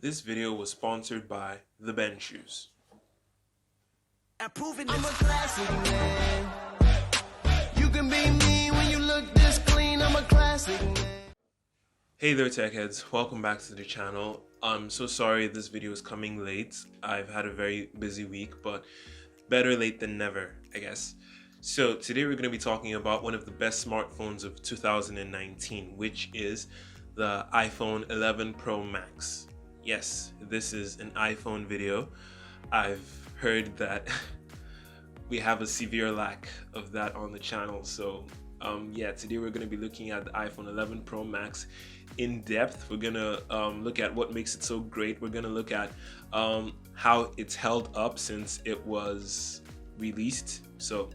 This video was sponsored by the Ben Shoes. I'm a classic man. You can be me when you look this clean. I'm a classic man. Hey there tech heads, welcome back to the channel. I'm so sorry this video is coming late. I've had a very busy week, but better late than never, I guess. So today we're going to be talking about one of the best smartphones of 2019, which is the iPhone 11 Pro Max. Yes, this is an iPhone video. I've heard that we have a severe lack of that on the channel, so yeah, today we're going to be looking at the iPhone 11 Pro Max in depth. We're going to look at what makes it so great. We're going to look at how it's held up since it was released. So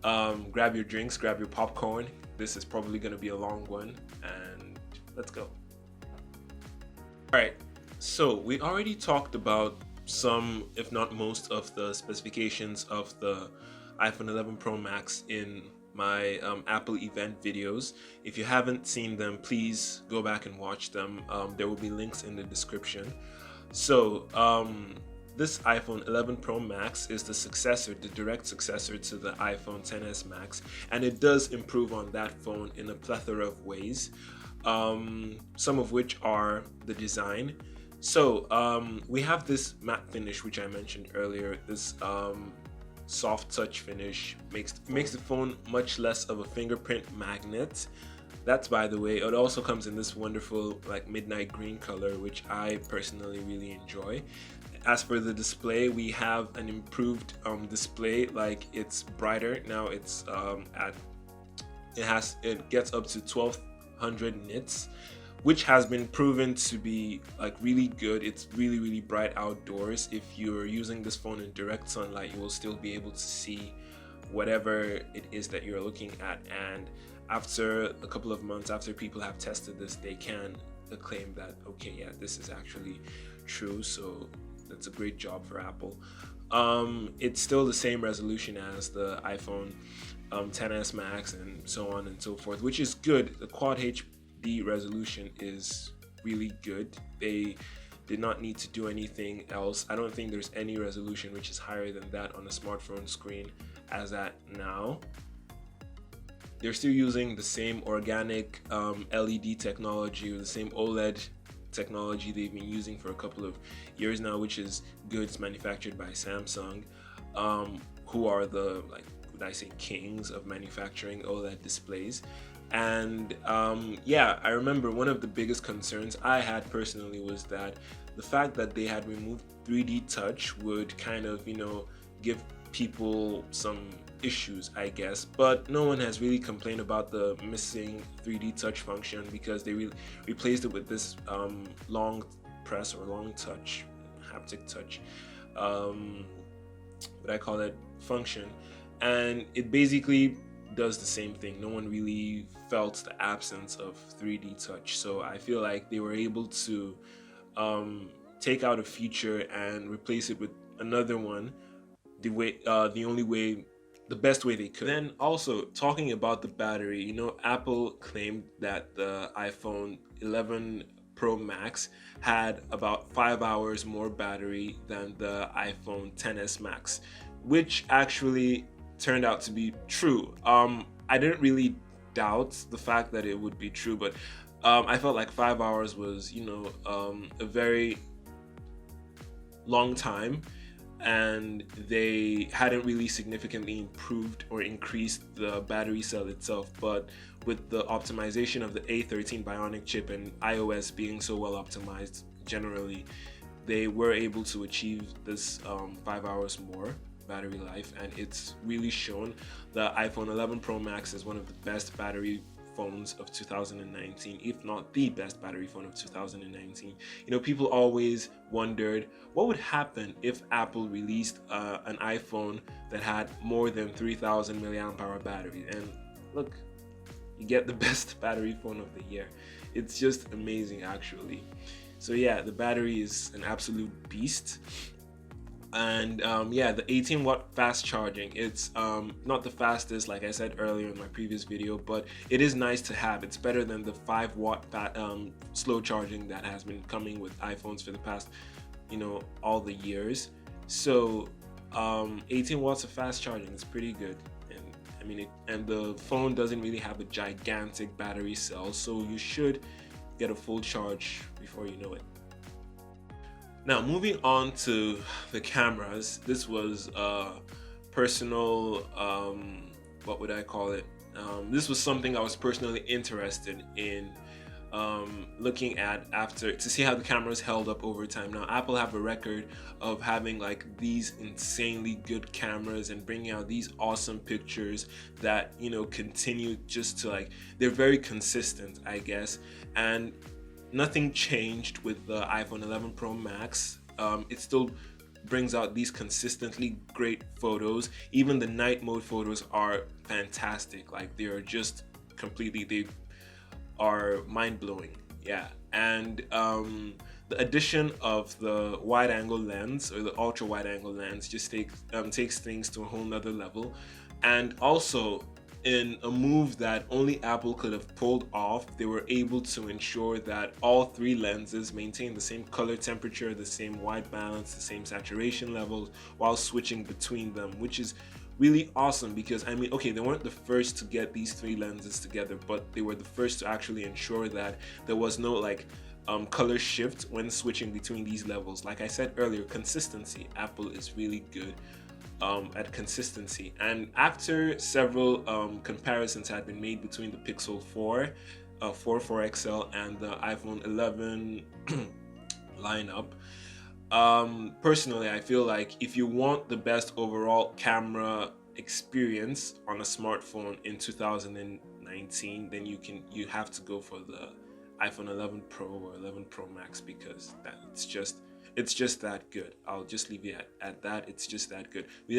grab your drinks, grab your popcorn. This is probably going to be a long one, and let's go. All right, so we already talked about some, if not most, of the specifications of the iPhone 11 Pro Max in my Apple event videos. If you haven't seen them, please go back and watch them. There will be links in the description. So this iPhone 11 Pro Max is the successor, the direct successor to the iPhone XS Max, and it does improve on that phone in a plethora of ways, some of which are the design. So we have this matte finish, which I mentioned earlier. This soft touch finish makes the phone much less of a fingerprint magnet. That's, by the way, it also comes in this wonderful like midnight green color, which I personally really enjoy. As for the display, we have an improved display. Like, it's brighter now. It's it gets up to 1200 nits, which has been proven to be like really good. It's really bright outdoors. If you're using this phone in direct sunlight, you will still be able to see whatever it is that you're looking at. And after a couple of months, after people have tested this, they can claim that, okay, yeah, this is actually true. So that's a great job for Apple. It's still the same resolution as the iPhone XS Max and so on and so forth, which is good. The Quad HD resolution is really good. They did not need to do anything else. I don't think there's any resolution which is higher than that on a smartphone screen as at now. They're still using the same organic LED technology, or the same OLED technology they've been using for a couple of years now, which is good. It's manufactured by Samsung, who are the, like, would I say, kings of manufacturing OLED displays. And yeah, I remember one of the biggest concerns I had personally was that the fact that they had removed 3D touch would kind of, you know, give people some issues, I guess. But no one has really complained about the missing 3D touch function, because they replaced it with this long press or long touch, haptic touch, what I call it, function. And it basically does the same thing. No one really felt the absence of 3D touch. So I feel like they were able to take out a feature and replace it with another one the best way they could. Then also, talking about the battery, you know, Apple claimed that the iPhone 11 Pro Max had about 5 hours more battery than the iPhone XS Max, which actually turned out to be true. I didn't really doubt the fact that it would be true, but I felt like 5 hours was, you know, a very long time, and they hadn't really significantly improved or increased the battery cell itself. But with the optimization of the A13 Bionic chip and iOS being so well optimized generally, they were able to achieve this 5 hours more battery life, and it's really shown. The iPhone 11 Pro Max is one of the best battery phones of 2019, if not the best battery phone of 2019. You know, people always wondered what would happen if Apple released an iPhone that had more than 3000 milliamp hour battery, and look, you get the best battery phone of the year. It's just amazing, actually. So yeah, the battery is an absolute beast. And yeah, the 18-watt fast charging, it's not the fastest like I said earlier in my previous video, but it is nice to have. It's better than the 5-watt slow charging that has been coming with iPhones for the past, all the years. So 18 watts of fast charging is pretty good. And I mean and the phone doesn't really have a gigantic battery cell, so you should get a full charge before you know it. Now, moving on to the cameras, this was personal, what would I call it? This was something I was personally interested in looking at after to see how the cameras held up over time. Now, Apple have a record of having like these insanely good cameras and bringing out these awesome pictures that, continue just to they're very consistent, I guess. And nothing changed with the iPhone 11 Pro Max. It still brings out these consistently great photos. Even the night mode photos are fantastic. They are just they are mind-blowing. Yeah. And the addition of the wide-angle lens, or the ultra wide-angle lens, just takes things to a whole nother level. And also, in a move that only Apple could have pulled off, they were able to ensure that all three lenses maintain the same color temperature, the same white balance, the same saturation levels while switching between them, which is really awesome. Because I mean, okay, they weren't the first to get these three lenses together, but they were the first to actually ensure that there was no color shift when switching between these levels. Like I said earlier, consistency. Apple is really good at consistency. And after several comparisons had been made between the Pixel 4, 4 XL, and the iPhone 11 lineup, personally, I feel like if you want the best overall camera experience on a smartphone in 2019, then you have to go for the iPhone 11 Pro or 11 Pro Max, because it's just that good. I'll just leave it at that. It's just that good. We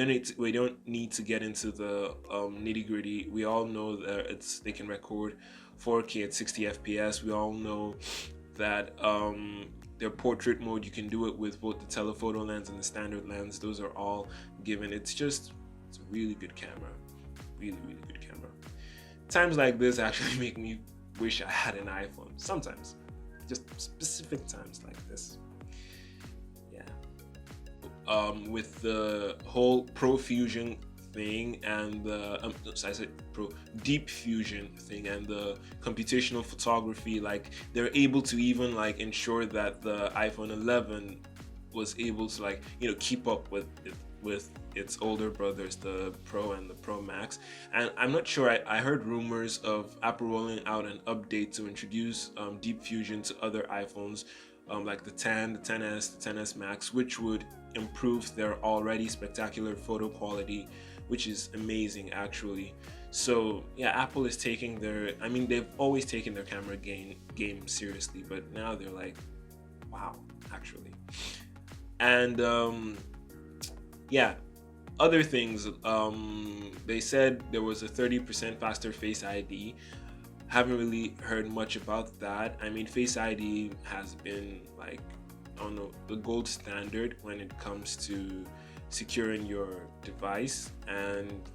don't need to get into the nitty-gritty. We all know that they can record 4K at 60 FPS. We all know that their portrait mode, you can do it with both the telephoto lens and the standard lens. Those are all given. It's a really good camera. Really, really good camera. Times like this actually make me wish I had an iPhone. Sometimes. Just specific times like this. With the whole Pro Fusion thing and the I said Pro Deep Fusion thing and the computational photography, they're able to even ensure that the iPhone 11 was able to keep up with its older brothers, the Pro and the Pro Max. And I'm not sure, I heard rumors of Apple rolling out an update to introduce Deep Fusion to other iPhones, like the 10, the 10s, the 10s Max, which would improve their already spectacular photo quality, which is amazing actually. So yeah, Apple is taking they've always taken their camera game seriously, but now they're wow, actually. And yeah, other things, they said there was a 30% faster Face ID. Haven't really heard much about that. I mean, Face ID has been I don't know, the gold standard when it comes to securing your device, and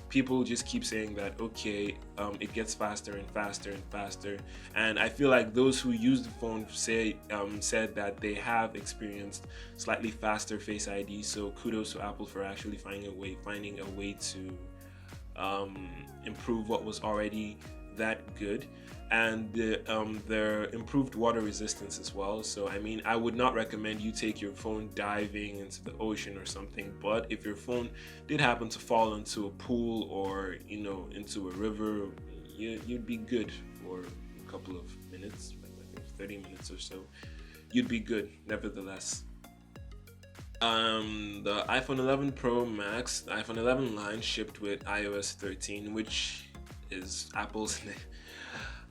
people just keep saying that okay, it gets faster and faster and faster. And I feel like those who use the phone said that they have experienced slightly faster Face ID. So kudos to Apple for actually finding a way to improve what was already that good. And their improved water resistance as well. So I mean, I would not recommend you take your phone diving into the ocean or something, but if your phone did happen to fall into a pool or into a river, you'd be good for a couple of minutes, like 30 minutes or so. You'd be good nevertheless. The iPhone 11 Pro Max, the iPhone 11 line shipped with iOS 13, which is Apple's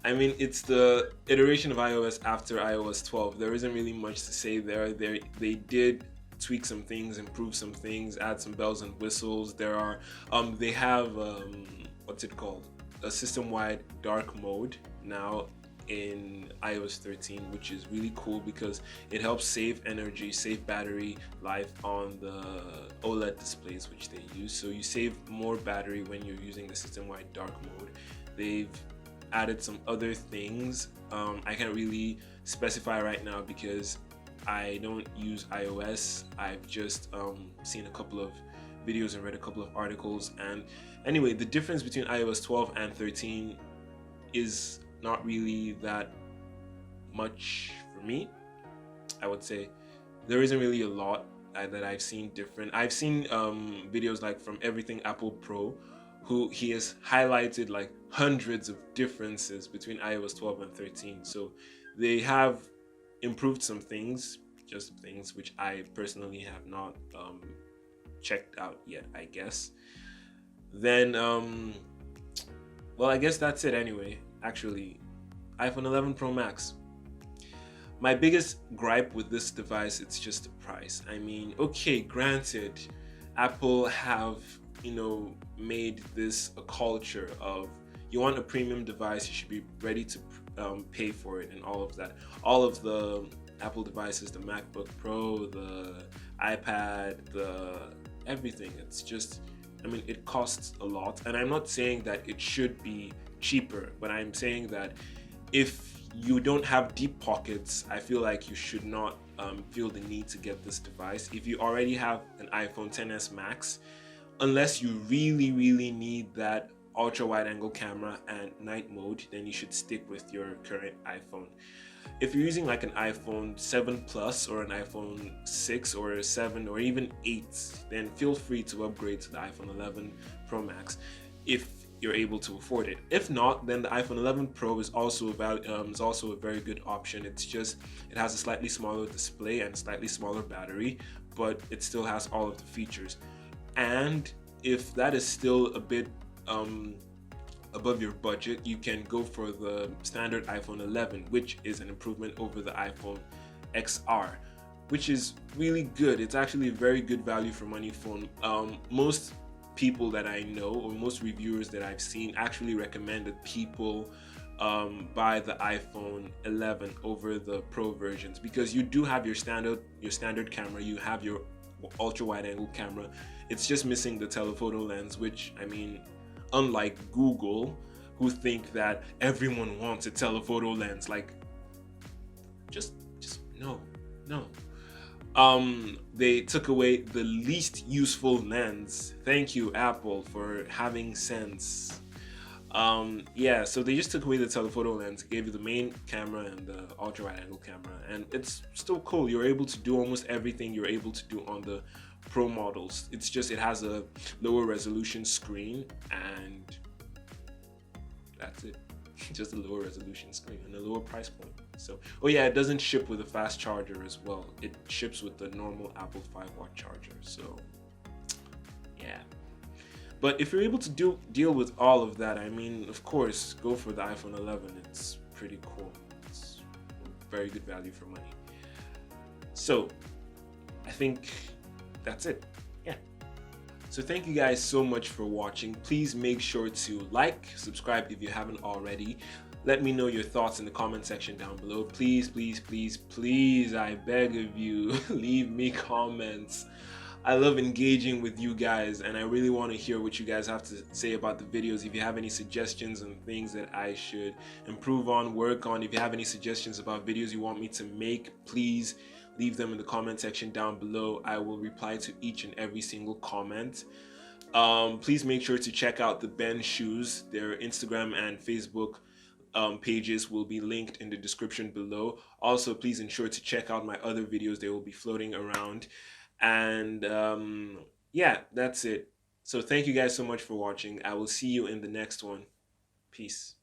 I mean, it's the iteration of iOS after iOS 12. There isn't really much to say there. They did tweak some things, improve some things, add some bells and whistles. There are, they have, what's it called? A system-wide dark mode now in iOS 13, which is really cool because it helps save energy, save battery life on the OLED displays which they use. So you save more battery when you're using the system-wide dark mode. They've added some other things. I can't really specify right now because I don't use iOS. I've just seen a couple of videos and read a couple of articles. And anyway, the difference between iOS 12 and 13 is not really that much for me. I would say there isn't really a lot that I've seen different. I've seen videos like from Everything Apple Pro, who he has highlighted like hundreds of differences between iOS 12 and 13. So they have improved some things, just things which I personally have not checked out yet, I guess. Then well, I guess that's it anyway. Actually, iPhone 11 Pro Max. My biggest gripe with this device, it's just the price. I mean, okay, granted, Apple have, made this a culture of you want a premium device, you should be ready to pay for it and all of that. All of the Apple devices, the MacBook Pro, the iPad, the everything, it's just, I mean, it costs a lot. And I'm not saying that it should be cheaper, but I'm saying that if you don't have deep pockets, I feel like you should not feel the need to get this device. If you already have an iPhone XS Max, unless you really, really need that ultra wide angle camera and night mode, then you should stick with your current iPhone. If you're using like an iPhone 7 Plus or an iPhone 6 or a 7 or even 8, then feel free to upgrade to the iPhone 11 Pro Max if you're able to afford it. If not, then the iPhone 11 Pro is also a very good option. It's just, it has a slightly smaller display and slightly smaller battery, but it still has all of the features. And if that is still a bit above your budget, you can go for the standard iPhone 11, which is an improvement over the iPhone XR, which is really good. It's actually a very good value for money phone. Most people that I know, or most reviewers that I've seen, actually recommend that people buy the iPhone 11 over the Pro versions, because you do have your standard camera, you have your ultra wide angle camera. It's just missing the telephoto lens, which, I mean, unlike Google, who think that everyone wants a telephoto lens, like just no. They took away the least useful lens. Thank you, Apple, for having sense. Yeah, so they just took away the telephoto lens, gave you the main camera and the ultra wide angle camera, and it's still cool. You're able to do almost everything you're able to do on the Pro models. It's just, it has a lower resolution screen, and that's it. Just a lower resolution screen and a lower price point. So, oh yeah, it doesn't ship with a fast charger as well. It ships with the normal Apple 5-watt charger. So, yeah. But if you're able to deal with all of that, I mean, of course, go for the iPhone 11. It's pretty cool. It's very good value for money. So, I think that's it. Yeah. So thank you guys so much for watching. Please make sure to like, subscribe if you haven't already. Let me know your thoughts in the comment section down below. Please, please, please, please, I beg of you, leave me comments. I love engaging with you guys, and I really want to hear what you guys have to say about the videos. If you have any suggestions and things that I should improve on, work on, if you have any suggestions about videos you want me to make, please leave them in the comment section down below. I will reply to each and every single comment. Please make sure to check out the Ben Shoes. Their Instagram and Facebook pages will be linked in the description below. Also, please ensure to check out my other videos. They will be floating around. And yeah, that's it. So thank you guys so much for watching. I will see you in the next one. Peace.